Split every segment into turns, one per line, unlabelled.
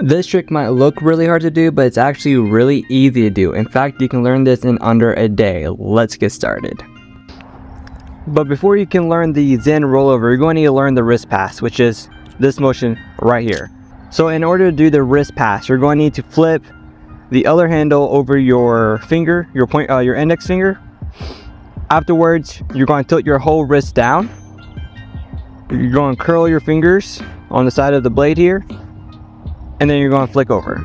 This trick might look really hard to do, but it's actually really easy to do. In fact, you can learn this in under a day. Let's get started. But before you can learn the Zen Rollover, you're going to need to learn the wrist pass, which is this motion right here. So in order to do the wrist pass, you're going to need to flip the other handle over your finger, your index finger. Afterwards, you're going to tilt your whole wrist down. You're going to curl your fingers on the side of the blade here, and then you're going to flick over.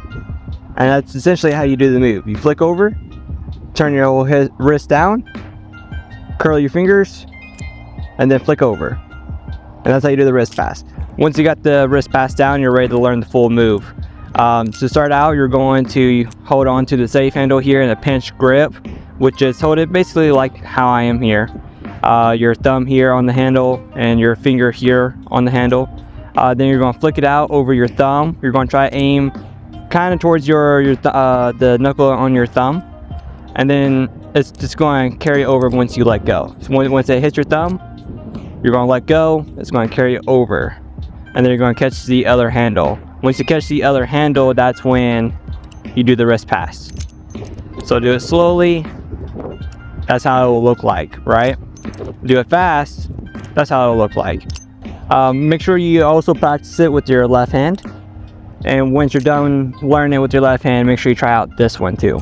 And that's essentially how you do the move. You flick over, turn your whole wrist down, curl your fingers, and then flick over. And that's how you do the wrist pass. Once you got the wrist pass down, you're ready to learn the full move. To start out, you're going to hold on to the safe handle here in a pinch grip, which is hold it basically like how I am here. Your thumb here on the handle and your finger here on the handle. Then you're going to flick it out over your thumb. You're going to try to aim kind of towards the knuckle on your thumb, and then it's just going to carry over once you let go. So once it hits your thumb, you're going to let go. It's going to carry over, and then you're going to catch the other handle. Once you catch the other handle, that's when you do the wrist pass. So do it slowly. That's how it will look like, right? Do it fast. That's how it will look like. Make sure you also practice it with your left hand. And once you're done learning with your left hand, make sure you try out this one too.